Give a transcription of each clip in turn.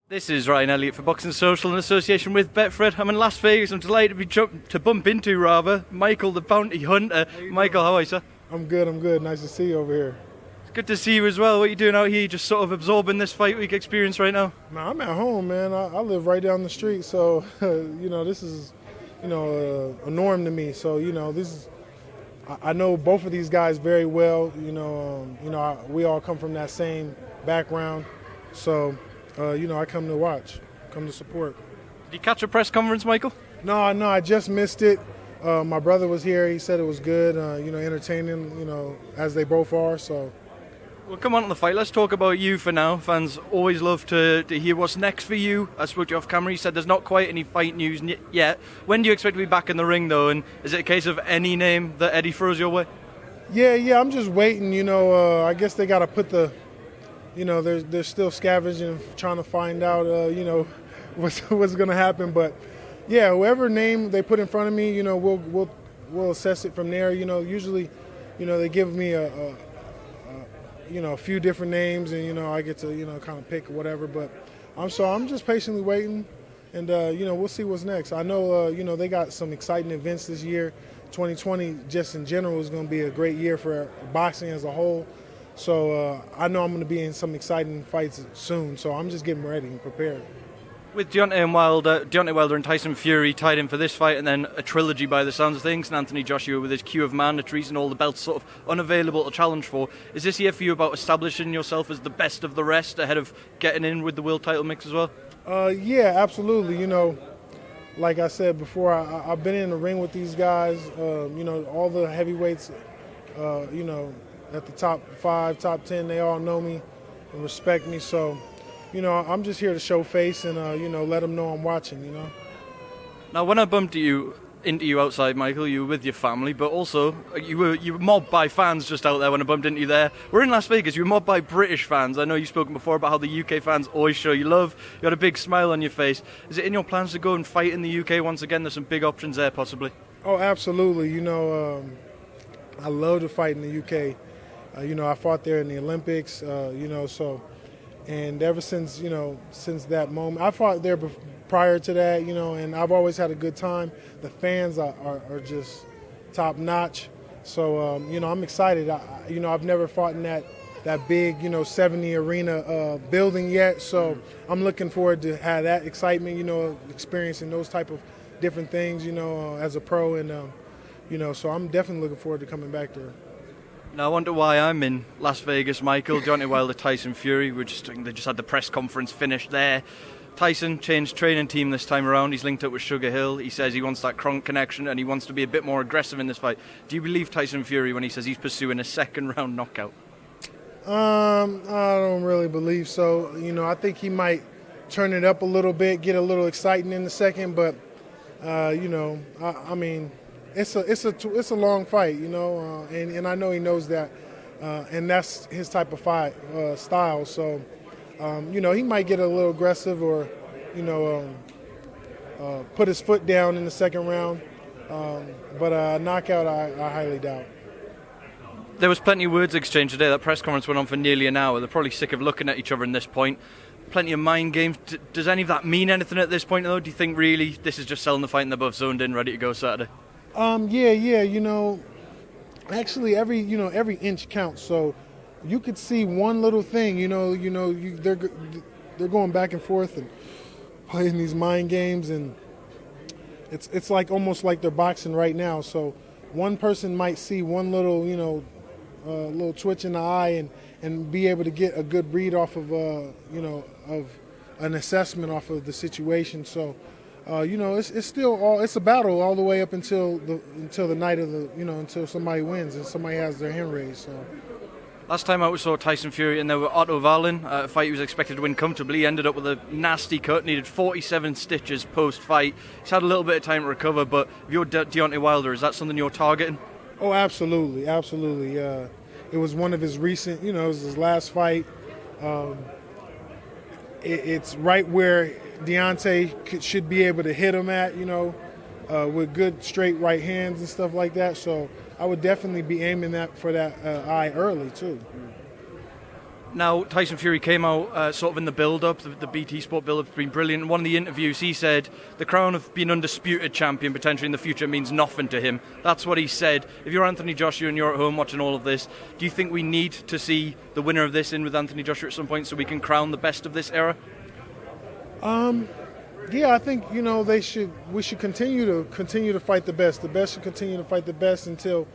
This is Ryan Elliott for Boxing Social in association with Betfred. I'm in Las Vegas. I'm delighted to bump into Michael the Bounty Hunter. Michael, how are you, sir? I'm good. Nice to see you over here. It's good to see you as well. What are you doing out here? Just sort of absorbing this fight week experience right now? No, I'm at home, man. I live right down the street, so this is a norm to me. So this is. I know both of these guys very well. We all come from that same background, so. I come to watch, come to support. Did you catch a press conference, Michael? No, I just missed it. My brother was here. He said it was good, entertaining, as they both are. So, well, come on to the fight. Let's talk about you for now. Fans always love to hear what's next for you. I spoke to you off camera. You said there's not quite any fight news yet. When do you expect to be back in the ring, though? And is it a case of any name that Eddie throws your way? Yeah. I'm just waiting. I guess they got to put the. They're still scavenging, trying to find out, what's going to happen. But yeah, whoever name they put in front of me, we'll assess it from there. Usually, they give me a few different names, and I get to kind of pick whatever. But I'm just patiently waiting, and we'll see what's next. I know they got some exciting events this year. 2020, just in general, is going to be a great year for boxing as a whole. So I know I'm going to be in some exciting fights soon. So I'm just getting ready and prepared. With Deontay Wilder and Tyson Fury tied in for this fight, and then a trilogy by the sounds of things, and Anthony Joshua with his queue of mandatories and all the belts sort of unavailable to challenge for. Is this year for you about establishing yourself as the best of the rest ahead of getting in with the world title mix as well? Yeah, absolutely. Like I said before, I've been in the ring with these guys. All the heavyweights, at the top 5, top 10, they all know me and respect me. So, I'm just here to show face and, let them know I'm watching, Now, when I bumped into you outside, Michael, you were with your family, but also you were mobbed by fans just out there when I bumped into you there. We're in Las Vegas. You were mobbed by British fans. I know you've spoken before about how the UK fans always show you love. You had a big smile on your face. Is it in your plans to go and fight in the UK once again? There's some big options there, possibly. Oh, absolutely. I love to fight in the UK. I fought there in the Olympics, and ever since that moment, I fought there prior to that, and I've always had a good time. The fans are just top notch. So, I'm excited. I've never fought in that big, 70 arena building yet. So I'm looking forward to have that excitement, experiencing those type of different things, as a pro. And, so I'm definitely looking forward to coming back there. Now, I wonder why I'm in Las Vegas, Michael. Deontay Wilder, Tyson Fury. They just had the press conference finished there. Tyson changed training team this time around. He's linked up with Sugar Hill. He says he wants that Kronk connection and he wants to be a bit more aggressive in this fight. Do you believe Tyson Fury when he says he's pursuing a second-round knockout? I don't really believe so. I think he might turn it up a little bit, get a little exciting in the second, but I mean. It's a long fight, and I know he knows that, and that's his type of fight style. So, he might get a little aggressive or, put his foot down in the second round, but a knockout I highly doubt. There was plenty of words exchanged today. That press conference went on for nearly an hour. They're probably sick of looking at each other in this point. Plenty of mind games. Does any of that mean anything at this point, though? Do you think really this is just selling the fight and they're both zoned in, ready to go Saturday? Yeah. Actually, every inch counts. So you could see one little thing. They're going back and forth and playing these mind games, and it's like almost like they're boxing right now. So one person might see one little, little twitch in the eye and be able to get a good read off of, of an assessment off of the situation. So. It's still it's a battle all the way up until the night of until somebody wins and somebody has their hand raised. So. Last time out we saw Tyson Fury and there were Otto Wallin, a fight he was expected to win comfortably. He ended up with a nasty cut, needed 47 stitches post-fight. He's had a little bit of time to recover, but if you're Deontay Wilder, is that something you're targeting? Oh, absolutely. It was one of his recent, it was his last fight. It's right where Deontay should be able to hit him at, with good straight right hands and stuff like that. So I would definitely be aiming for that eye early too. Now, Tyson Fury came out sort of in the build-up, the BT Sport build-up has been brilliant. In one of the interviews, he said the crown of being undisputed champion potentially in the future means nothing to him. That's what he said. If you're Anthony Joshua and you're at home watching all of this, do you think we need to see the winner of this in with Anthony Joshua at some point so we can crown the best of this era? Yeah, I think we should continue to fight the best. The best should continue to fight the best until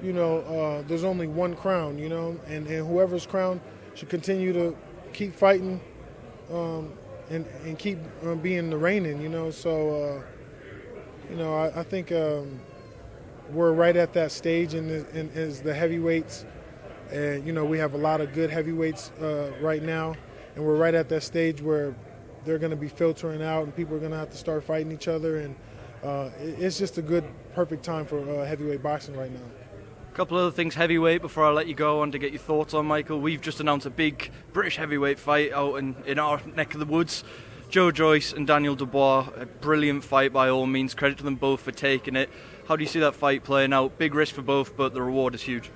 there's only one crown. And whoever's crowned should continue to keep fighting and keep being the reigning. So I think we're right at that stage as the heavyweights, and we have a lot of good heavyweights right now, and we're right at that stage where they're going to be filtering out and people are going to have to start fighting each other, and it's just a good, perfect time for heavyweight boxing right now. A couple other things heavyweight before I let you go. I want to get your thoughts on, Michael. We've just announced a big British heavyweight fight out in our neck of the woods. Dubois-Joyce and Daniel Dubois, a brilliant fight by all means. Credit to them both for taking it. How do you see that fight playing out? Big risk for both, but the reward is huge.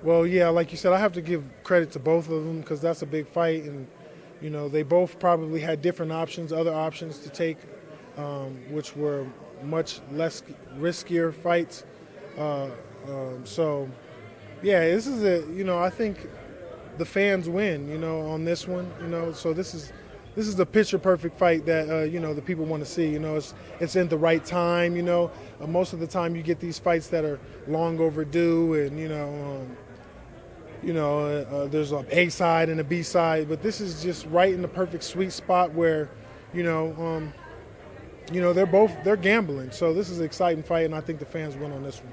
Well, yeah, like you said, I have to give credit to both of them because that's a big fight, and they both probably had different options, other options to take, which were much less riskier fights. So, yeah, this is I think the fans win, on this one, so this is the picture perfect fight that, the people want to see, it's in the right time, most of the time you get these fights that are long overdue and, there's an A side and a B side, but this is just right in the perfect sweet spot where, they're gambling. So this is an exciting fight, and I think the fans win on this one.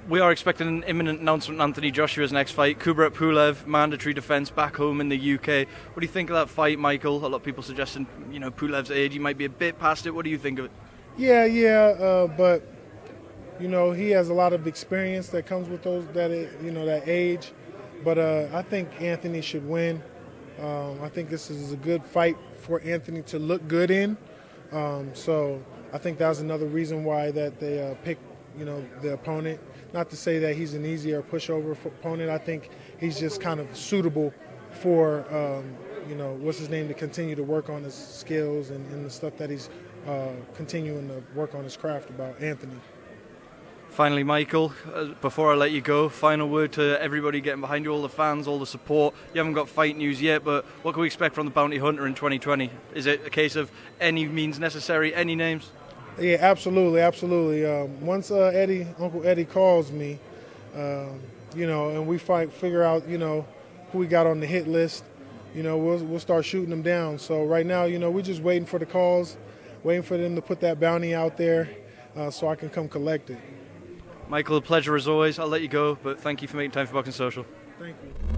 We are expecting an imminent announcement on Anthony Joshua's next fight. Kubrat Pulev, mandatory defence back home in the UK. What do you think of that fight, Michael? A lot of people suggesting, Pulev's age, he might be a bit past it. What do you think of it? Yeah, but he has a lot of experience that comes with that age. But I think Anthony should win. I think this is a good fight for Anthony to look good in. So I think that's another reason why that they picked, the opponent. Not to say that he's an easier pushover opponent. I think he's just kind of suitable for, to continue to work on his skills and the stuff that he's continuing to work on his craft about Anthony. Finally, Michael, before I let you go, final word to everybody getting behind you, all the fans, all the support. You haven't got fight news yet, but what can we expect from the Bounty Hunter in 2020? Is it a case of any means necessary, any names? Yeah, absolutely. Once Uncle Eddie calls me, and we figure out, who we got on the hit list, we'll start shooting them down. So right now, we're just waiting for the calls, waiting for them to put that bounty out there so I can come collect it. Michael, a pleasure as always. I'll let you go, but thank you for making time for Boxing Social. Thank you.